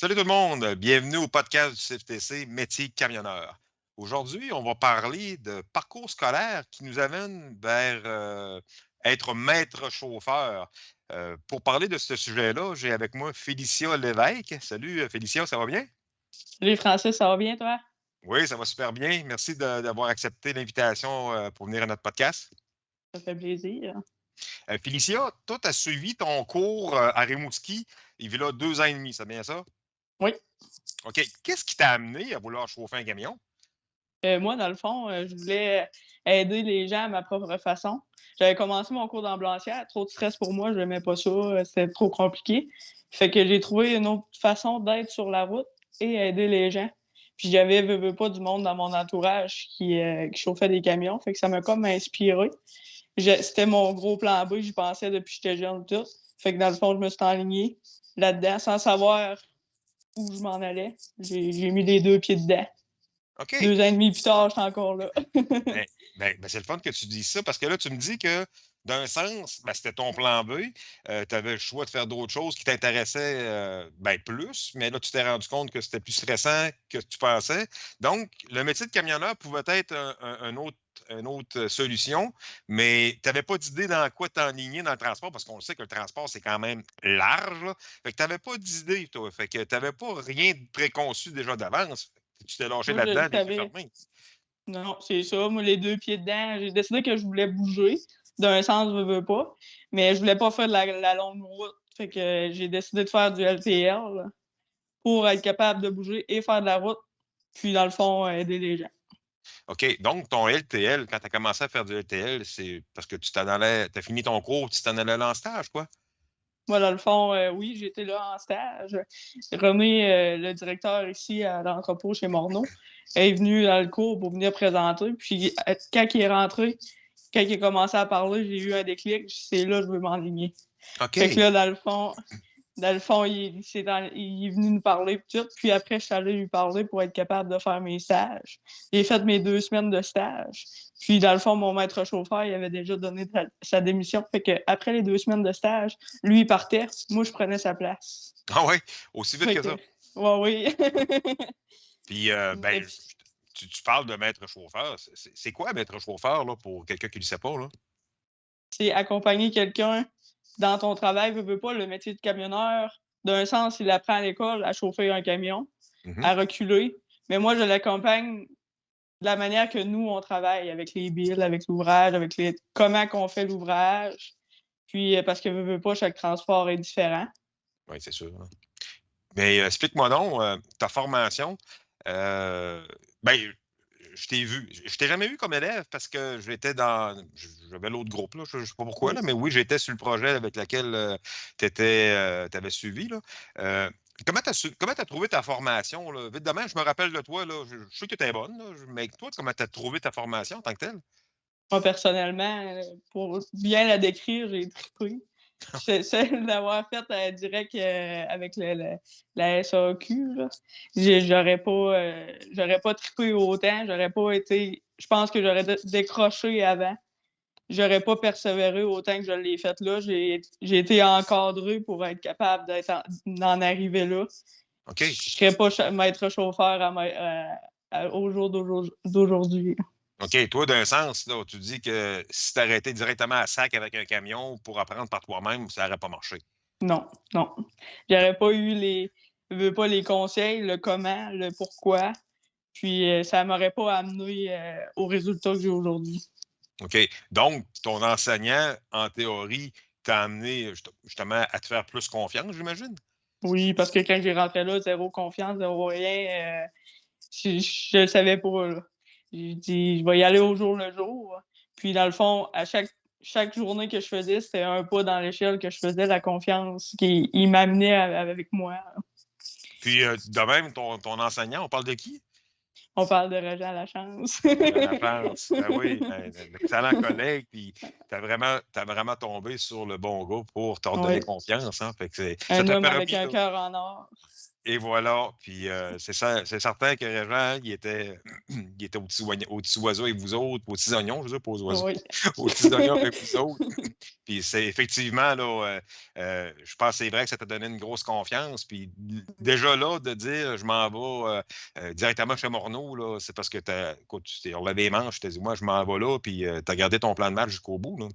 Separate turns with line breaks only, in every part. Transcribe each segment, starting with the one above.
Salut tout le monde, bienvenue au podcast du CFTC Métier camionneur. Aujourd'hui, on va parler de parcours scolaire qui nous amène vers être maître chauffeur. Pour parler de ce sujet-là, j'ai avec moi Félicia Lévesque. Salut Félicia, ça va bien?
Salut Francis, ça va bien toi?
Oui, ça va super bien. Merci d'avoir accepté l'invitation pour venir à notre podcast.
Ça fait plaisir.
Félicia, toi, tu as suivi ton cours à Rimouski il y a 2 ans et demi, c'est bien ça?
Oui.
OK. Qu'est-ce qui t'a amené à vouloir chauffer un camion?
Moi, dans le fond, je voulais aider les gens à ma propre façon. J'avais commencé mon cours d'ambulancière, trop de stress pour moi, je n'aimais pas ça, c'était trop compliqué. Fait que j'ai trouvé une autre façon d'être sur la route et aider les gens. Puis j'avais veux pas du monde dans mon entourage qui chauffait des camions, fait que ça m'a comme inspiré. C'était mon gros plan B, j'y pensais depuis que j'étais jeune tout. Fait que dans le fond, je me suis enlignée là-dedans sans savoir où je m'en allais. J'ai mis les 2 pieds dedans.
OK.
2 ans et demi plus tard, je suis encore là.
Ben, c'est le fun que tu dises ça parce que là, tu me dis que d'un sens, c'était ton plan B. Tu avais le choix de faire d'autres choses qui t'intéressaient plus, mais là, tu t'es rendu compte que c'était plus stressant que tu pensais. Donc, le métier de camionneur pouvait être une autre solution, mais tu n'avais pas d'idée dans quoi t'enligner dans le transport parce qu'on le sait que le transport, c'est quand même large. Là. Fait que tu n'avais pas d'idée, toi. Fait que tu n'avais pas rien de préconçu déjà d'avance. Tu t'es lâché
Moi, je le
là-dedans, les yeux
savais.
fermés.
Non, c'est ça. Moi, les 2 pieds dedans, j'ai décidé que je voulais bouger. D'un sens, je veux pas. Mais je voulais pas faire de la longue route. Fait que j'ai décidé de faire du LTL pour être capable de bouger et faire de la route. Puis, dans le fond, aider les gens.
OK. Donc, ton LTL, quand tu as commencé à faire du LTL, c'est parce que tu as fini ton cours, tu t'en allais là en stage, quoi?
Moi, dans le fond, oui, j'étais là en stage. René, le directeur ici à l'entrepôt chez Morneau, est venu dans le cours pour venir présenter. Puis, quand il est rentré, quand il a commencé à parler, j'ai eu un déclic. C'est là que je veux m'enligner. Fait que
OK.
là, dans le fond, il est venu nous parler tout. Puis après, je suis allée lui parler pour être capable de faire mes stages. J'ai fait mes 2 semaines de stage. Puis dans le fond, mon maître chauffeur, il avait déjà donné sa démission. Fait que après les 2 semaines de stage, lui, il partait. Moi, je prenais sa place.
Ah oui, aussi vite
Fait
que
que,
ça.
ouais, oui.
Puis,
Mais
tu parles de maître chauffeur. C'est quoi maître chauffeur, là, pour quelqu'un qui ne le sait pas, là?
c'est accompagner quelqu'un dans ton travail, veux pas, le métier de camionneur, d'un sens, il apprend à l'école à chauffer un camion,
Mhm.
à reculer. Mais moi, je l'accompagne de la manière que nous, on travaille avec les billes, avec l'ouvrage, comment qu'on fait l'ouvrage. Puis, parce que veux pas, chaque transport est différent.
Oui, c'est sûr. Hein. Mais explique-moi donc, ta formation. Euh, ben, je t'ai vu. Je t'ai jamais vu comme élève parce que j'avais l'autre groupe, là. Je ne sais pas pourquoi,
Oui.
là, mais oui, j'étais sur le projet avec lequel tu avais suivi, là. Comment tu as trouvé ta formation, là? Vite demain, je me rappelle de toi, là. Je sais que tu étais bonne, là, mais toi, comment tu as trouvé ta formation en tant que telle?
Moi, personnellement, pour bien la décrire, j'ai trippé. Celle d'avoir fait direct avec la SAQ, là. J'aurais pas trippé autant, j'aurais pas été. Je pense que j'aurais décroché avant. J'aurais pas persévéré autant que je l'ai fait là. J'ai été encadré pour être capable d'en arriver là.
OK.
Je serais pas maître chauffeur au jour d'aujourd'hui.
OK. Toi, d'un sens, là, tu dis que si tu arrêtais directement à sac avec un camion pour apprendre par toi-même, ça n'aurait pas marché.
Non, non. J'aurais pas eu les conseils, le comment, le pourquoi. Puis ça m'aurait pas amené au résultat que j'ai aujourd'hui.
OK. Donc, ton enseignant, en théorie, t'a amené justement à te faire plus confiance, j'imagine?
Oui, parce que quand j'ai rentré là, zéro confiance, zéro rien, je le savais pas, là. J'ai dit, je vais y aller au jour le jour. Puis dans le fond, à chaque journée que je faisais, c'était un pas dans l'échelle que je faisais, la confiance qu'il m'amenait avec moi.
Puis, de même, ton enseignant, on parle de qui?
On parle de Roger Lachance.
Roger Lachance. Ben oui, un excellent collègue. Puis, t'as vraiment tombé sur le bon gars pour te redonner
Oui.
confiance. Hein? Fait que ça
Un
t'a
homme avec
permis,
un
là.
cœur en or.
Et voilà. Puis c'est certain que Régent, il était, il était aux petits oiseaux avec vous autres, aux petits oignons, je veux dire, pas aux oiseaux,
Oui.
aux petits oignons avec vous autres. Puis c'est effectivement, là, je pense que c'est vrai que ça t'a donné une grosse confiance. Puis déjà là, de dire je m'en vais directement chez Morneau, là, c'est parce que écoute, tu t'es relevé les manches, tu t'es dit, moi, je m'en vais là, puis tu as gardé ton plan de match jusqu'au bout. Là.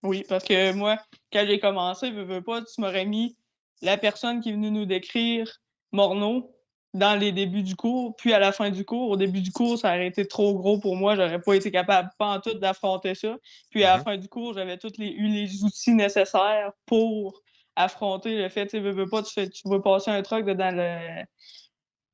Oui, parce que moi, quand j'ai commencé, veux pas, tu m'aurais mis la personne qui est venue nous décrire Morneau dans les débuts du cours, puis à la fin du cours. Au début du cours, ça aurait été trop gros pour moi. J'aurais pas été capable, pas en tout, d'affronter ça. Puis à la
Mhm.
fin du cours, j'avais eu les outils nécessaires pour affronter le fait, tu sais, veux pas, tu veux passer un truck dans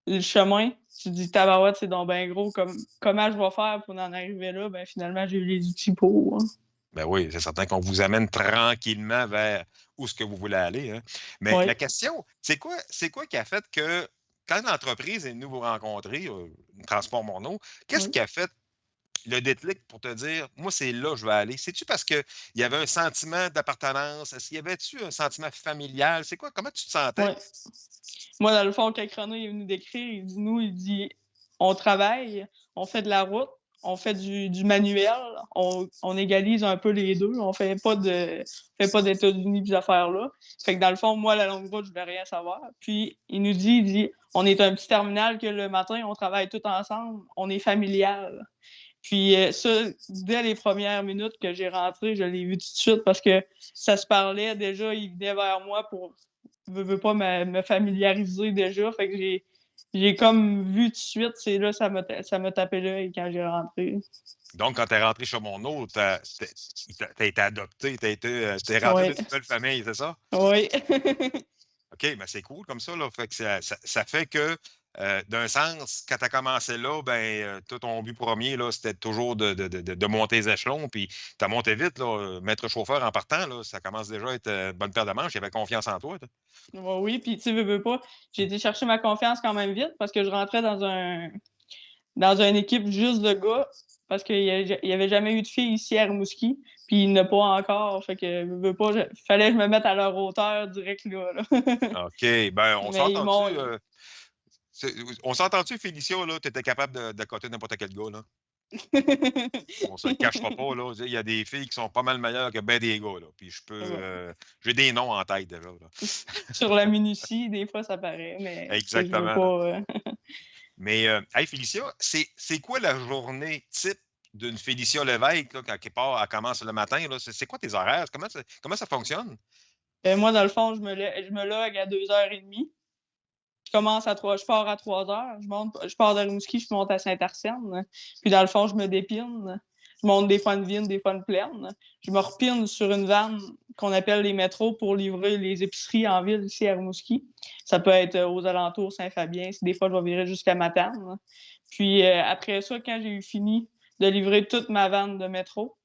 le chemin. Tu te dis, tabarouette, c'est donc bien gros. Comment je vais faire pour en arriver là? Ben, finalement, j'ai eu les outils pour. Hein.
Ben oui, c'est certain qu'on vous amène tranquillement vers où ce que vous voulez aller. Hein. Mais
Oui,
la question, c'est quoi qui a fait que quand l'entreprise est venue vous rencontrer, Transport Morneau, qu'est-ce
oui.
qui a fait le déclic pour te dire, moi, c'est là que je vais aller? C'est-tu parce qu'il y avait un sentiment d'appartenance? Est-ce qu'il y avait-tu un sentiment familial? C'est quoi? Comment tu te sentais?
Ouais. Moi, dans le fond, quand René est venu décrire, il dit, on travaille, on fait de la route, on fait du manuel, on égalise un peu les deux, on fait pas d'États-Unis des affaires-là. Fait que dans le fond, moi, la longue route, je vais rien savoir. Puis, il dit, on est un petit terminal que le matin, on travaille tout ensemble, on est familial. Puis ça, dès les premières minutes que j'ai rentré, je l'ai vu tout de suite parce que ça se parlait déjà, il venait vers moi pour veux pas me familiariser déjà. Fait que j'ai comme vu tout de suite, c'est là, ça m'a tapé l'œil quand j'ai rentré.
Donc, quand tu es rentré chez Morneau, tu as été adopté, t'es rentré dans
Ouais.
une nouvelle famille, c'est ça?
Oui.
OK, ben c'est cool comme ça. Là. Fait que ça fait que, d'un sens, quand tu as commencé là, ben, toi, ton but premier, là, c'était toujours de monter les échelons. Puis tu as monté vite, là, maître chauffeur en partant, là, ça commence déjà à être une bonne paire de manches. Il avait confiance en toi. Toi.
Oui, puis tu sais, veux pas. J'ai été chercher ma confiance quand même vite parce que je rentrais dans une équipe juste de gars parce qu'il y avait jamais eu de filles ici à Rimouski, puis il n'y en a pas encore. Fait que veux pas, fallait que je me mette à leur hauteur direct là.
OK, ben, on
Mais ils
s'entend-tu,
m'ont.
on s'entend-tu, Félicia, là, tu étais capable de coter n'importe quel gars, là? On se le cachera pas, là. Il y a des filles qui sont pas mal meilleures que ben des gars, là. Puis je peux. J'ai des noms en tête déjà, là.
Sur la minutie, des fois, ça paraît, mais je veux
Exactement. Là.
pas.
Mais, hey, Félicia, c'est quoi la journée type d'une Félicia Lévesque, là, quand elle commence le matin, là? C'est quoi tes horaires? Comment ça fonctionne?
Moi, dans le fond, je me log à 2h30. Je pars à 3h. Je pars de Rimouski, je monte à Saint-Arsène. Puis, dans le fond, je me dépine. Je monte des fois une vide, des fois une plaine. Je me repine sur une vanne qu'on appelle les métros pour livrer les épiceries en ville ici à Rimouski. Ça peut être aux alentours Saint-Fabien. Des fois, je vais virer jusqu'à Matane. Puis, après ça, quand j'ai eu fini de livrer toute ma vanne de métro,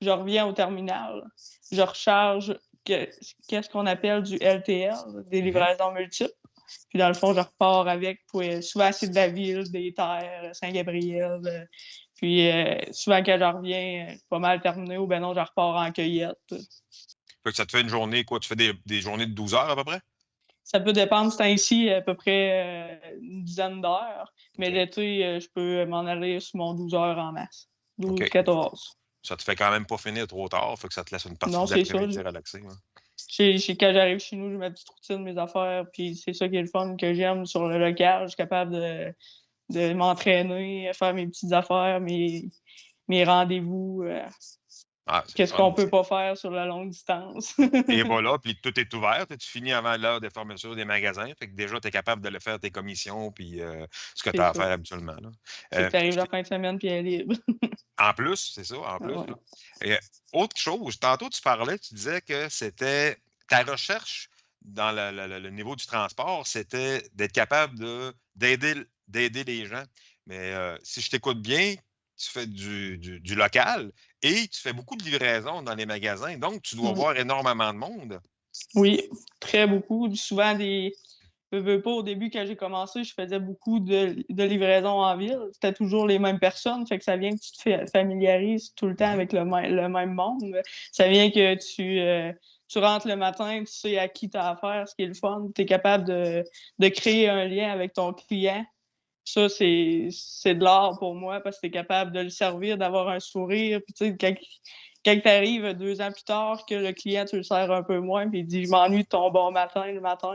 je reviens au terminal. Je recharge qu'est-ce qu'on appelle du LTL, des
Mhm.
livraisons multiples. Puis dans le fond, je repars avec pour souvent c'est de la ville, des terres, Saint-Gabriel. Puis souvent quand je reviens, pas mal terminé ou ben non, je repars en cueillette.
Fait que ça te fait une journée, quoi? Tu fais des journées de 12 heures à peu près?
Ça peut dépendre, c'est ici à peu près une dizaine d'heures. Mais
OK.
l'été, je peux m'en aller sur mon 12 heures en masse.
OK.
12-14.
Ça te fait quand même pas finir trop tard, fait que ça te laisse une partie
Non,
de
c'est ça.
l'après-midi relaxée. Hein.
Quand j'arrive chez nous, j'ai ma petite routine, mes affaires, puis c'est ça qui est le fun que j'aime sur le local. Je suis capable de m'entraîner, faire mes petites affaires, mes rendez-vous,
Ah, c'est le
qu'est-ce
fun.
qu'on peut pas faire sur la longue distance.
Et voilà, puis tout est ouvert. Tu finis avant l'heure de fermeture des magasins. Fait que déjà, tu es capable de le faire tes commissions puis ce que tu
C'est
as à
ça.
faire habituellement. Là.
C'est que tu arrives
Je
la fin de semaine puis elle est libre.
En plus, c'est ça, en plus.
Ouais.
Là. Et, autre chose, tantôt tu parlais, tu disais que c'était ta recherche dans le niveau du transport, c'était d'être capable d'aider les gens. Mais si je t'écoute bien, tu fais du local et tu fais beaucoup de livraisons dans les magasins. Donc, tu dois
Oui.
voir énormément de monde.
Oui, très beaucoup. Souvent veux pas, au début, quand j'ai commencé, je faisais beaucoup de livraisons en ville. C'était toujours les mêmes personnes, fait que ça vient que tu te familiarises tout le temps
Mhm.
avec le même monde. Ça vient que tu tu rentres le matin, tu sais à qui tu as affaire, ce qui est le fun. Tu es capable de créer un lien avec ton client. Ça, c'est de l'art pour moi parce que tu es capable de le servir, d'avoir un sourire. Puis, tu sais, quand tu arrives 2 ans plus tard, que le client, tu le sers un peu moins, puis il dit « Je m'ennuie de ton bon matin le matin. »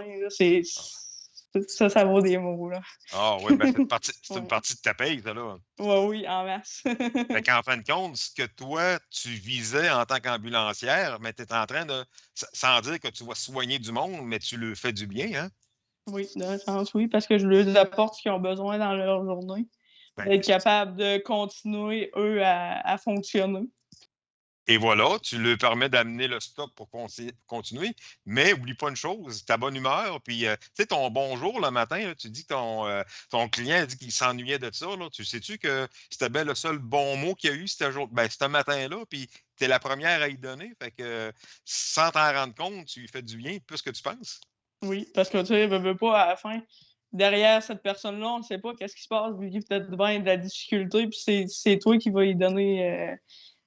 Ça vaut des mots, là.
Ah oui, ben c'est une
Ouais.
partie de ta paye, ça, là.
Ouais, oui, en masse.
Fait qu'en fin de compte, ce que toi, tu visais en tant qu'ambulancière, mais tu es en train de, sans dire que tu vas soigner du monde, mais tu le fais du bien, hein?
Oui, d'un sens, oui, parce que je leur apporte ce qu'ils ont besoin dans leur journée.
Ben,
D'être capable de continuer, eux, à fonctionner.
et voilà, tu leur permets d'amener le stock pour continuer, mais oublie pas une chose, ta bonne humeur, puis tu sais, ton bonjour le matin, là, tu dis que ton client a dit qu'il s'ennuyait de ça, là, tu sais-tu que c'était bien le seul bon mot qu'il y a eu ce matin-là, puis tu es la première à y donner, fait que sans t'en rendre compte, tu lui fais du bien plus que tu penses.
Oui, parce que, tu sais, veut pas, à la fin, derrière cette personne-là, on ne sait pas qu'est-ce qui se passe, il vit peut-être bien de la difficulté, puis c'est toi qui vas lui donner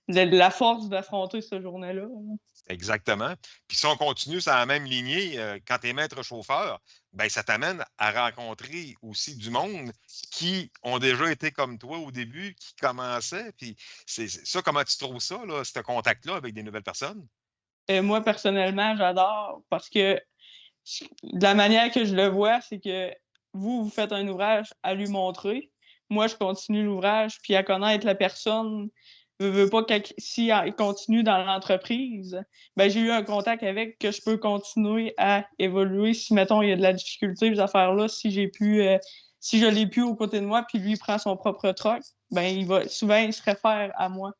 la force d'affronter cette journée-là.
Exactement. Puis si on continue sur la même lignée, quand tu es maître chauffeur, ben ça t'amène à rencontrer aussi du monde qui ont déjà été comme toi au début, qui commençaient. Puis c'est ça, comment tu trouves ça, là, ce contact-là avec des nouvelles personnes?
Moi, personnellement, j'adore parce que de la manière que je le vois, c'est que vous faites un ouvrage à lui montrer. Moi, je continue l'ouvrage, puis à connaître la personne. Veux pas si il continue dans l'entreprise, ben j'ai eu un contact avec que je peux continuer à évoluer. Si, mettons, il y a de la difficulté, ces affaires-là, si je l'ai plus aux côtés de moi, puis lui prend son propre truck, ben souvent, il se réfère à moi.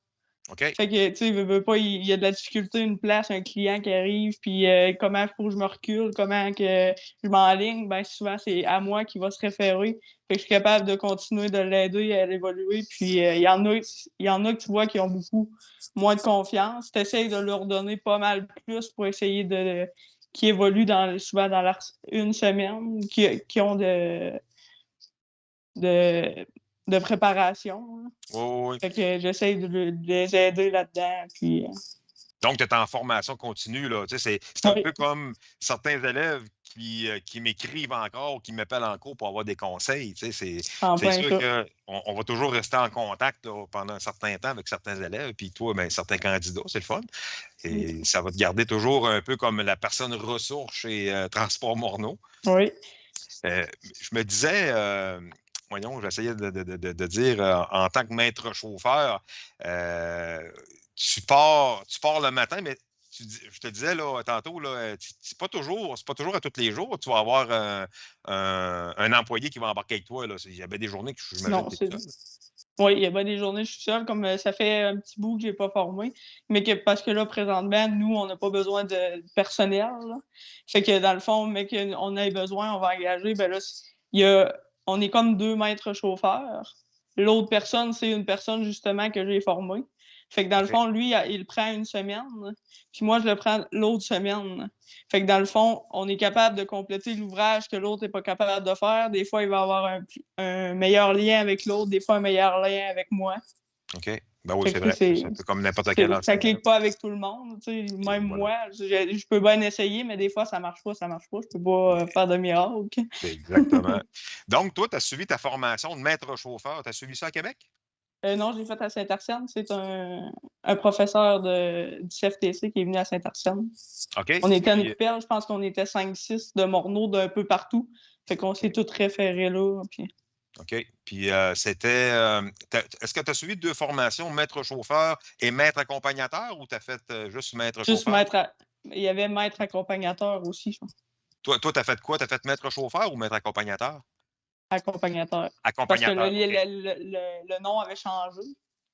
OK?
Fait que, tu sais, veut pas, il y a de la difficulté, une place, un client qui arrive, puis comment faut que je me recule, comment que je m'enligne, ben souvent, c'est à moi qui va se référer. Fait que je suis capable de continuer de l'aider à évoluer. Puis il y en a que tu vois qui ont beaucoup moins de confiance. Tu essaies de leur donner pas mal plus pour essayer qui évoluent souvent dans une semaine, qui ont de, de préparation, là.
Oui, oui, oui.
Fait que j'essaie de les aider là-dedans. Puis,
Donc, tu es en formation continue, là. Tu sais, c'est un
oui,
peu comme certains élèves qui m'écrivent encore, qui m'appellent en cours pour avoir des conseils. Tu sais,
en
c'est
plein
sûr
ça.
qu'on va toujours rester en contact là, pendant un certain temps avec certains élèves, puis toi, ben, certains candidats, c'est le fun. Et ça va te garder toujours un peu comme la personne ressource chez Transport Morneau.
Oui.
Je me disais, voyons, j'essayais de dire, en tant que maître chauffeur, tu pars le matin, mais je te disais là, tantôt, là, c'est pas toujours à tous les jours. Tu vas avoir un employé qui va embarquer avec toi. Là. Il y avait des journées que j'imagine
Non,
que tu es tout seul.
Oui, il y a bien des journées, je suis seule, comme ça fait un petit bout que j'ai pas formé, mais parce que là, présentement, nous, on n'a pas besoin de personnel, là. Fait que dans le fond, mais qu'on ait besoin, on va engager, ben là, il y a, on est comme 2 maîtres chauffeurs. L'autre personne, c'est une personne justement que j'ai formée. Fait que dans le
OK.
fond, lui, il prend une semaine, puis moi, je le prends l'autre semaine. Fait que dans le fond, on est capable de compléter l'ouvrage que l'autre n'est pas capable de faire. Des fois, il va avoir un meilleur lien avec l'autre, des fois un meilleur lien avec moi.
OK. Ben oui,
Fait
c'est
que
vrai. C'est un peu comme n'importe quel
ça
enseignant.
clique pas avec tout le monde. Tu sais,
Et
même
voilà.
moi, je peux bien essayer, mais des fois, ça marche pas, ça marche pas. Je peux pas faire de miracle.
Exactement. Donc, toi, tu as suivi ta formation de maître chauffeur. Tu as suivi ça à Québec?
Non, j'ai fait à Saint-Arsène. C'est un professeur du CFTC qui est venu à Saint-Arsène.
OK.
On était une
Puis,
coupelle, je pense qu'on était 5-6 de Morneau d'un peu partout. Fait qu'on s'est
OK.
tous référés là. Puis
OK. Puis, c'était. Est-ce que tu as suivi 2 formations, maître chauffeur et maître accompagnateur, ou tu as fait juste maître
juste
chauffeur?
il y avait maître accompagnateur aussi, je pense.
Toi, tu as fait quoi? Tu as fait maître chauffeur ou maître accompagnateur?
Accompagnateur. Parce que
Accompagnateur, OK.
le nom avait changé.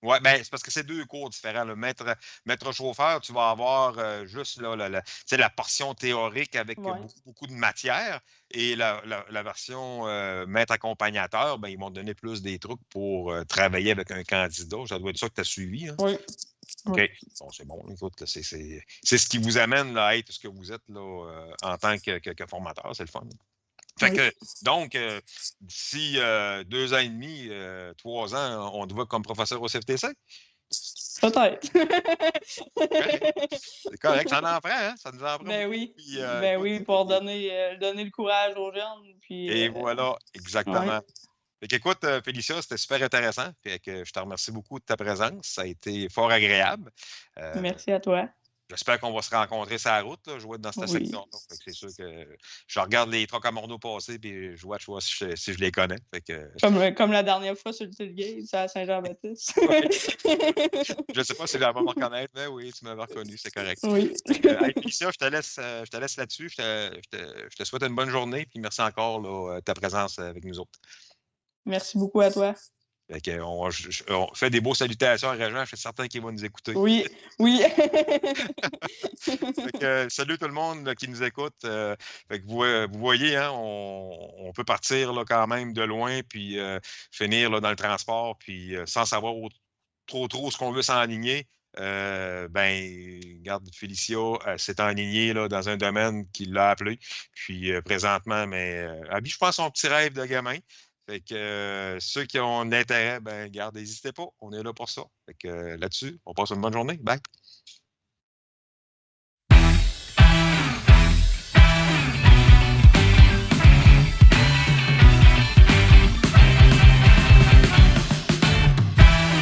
Oui, bien, c'est parce que c'est 2 cours différents. Là. Maître chauffeur, tu vas avoir juste là, tu sais, la portion théorique avec
Ouais.
beaucoup, beaucoup de matière. Et la version maître accompagnateur, ben, ils vont te donner plus des trucs pour travailler avec un candidat. Ça doit être ça que tu as suivi. Hein?
Oui.
OK.
Oui.
Bon, c'est bon. Écoute, là, c'est ce qui vous amène là, à être ce que vous êtes là, en tant que formateur. C'est le fun. Fait
Oui.
que, donc, d'ici 2 ans et demi, 3 ans, on te voit comme professeur au CFTC?
Peut-être.
C'est correct, ça en prend, hein? Ça nous en prend
Ben
beaucoup.
oui.
Puis,
Ben
écoute,
oui, pour donner le courage aux jeunes. Puis,
et voilà,
ouais.
exactement. Fait qu'écoute, Félicia, c'était super intéressant. Fait que je te remercie beaucoup de ta présence. Ça a été fort agréable. Euh,
Merci à toi.
J'espère qu'on va se rencontrer sur la route. Là. Je vais être dans cette
Oui.
section-là. Fait que c'est sûr que je regarde les trucks à Morneau passer puis je vois si je les connais. Fait que,
Comme la dernière fois sur le tailgate, à Saint-Jean-Baptiste.
ouais. Je ne sais pas si elle va me reconnaître, mais oui, tu m'avais reconnu, c'est correct.
Oui.
Hey, Félicia, je te laisse là-dessus. Je te souhaite une bonne journée. Puis merci encore là, de ta présence avec nous autres.
Merci beaucoup à toi.
Fait que on fait des beaux salutations à Régent. Je suis certain qu'il va nous écouter.
Oui, oui.
Fait que, salut tout le monde là, qui nous écoute. Fait que vous voyez, hein, on peut partir là, quand même de loin, puis finir là, dans le transport, puis sans savoir trop ce qu'on veut s'enligner. Ben, regarde, Félicia s'est enlignée là, dans un domaine qui l'a appelé. Puis présentement, mais Abby, je pense son petit rêve de gamin. Fait que ceux qui ont de l'intérêt, ben, garde, n'hésitez pas. On est là pour ça. Fait que là-dessus, on passe une bonne journée. Bye.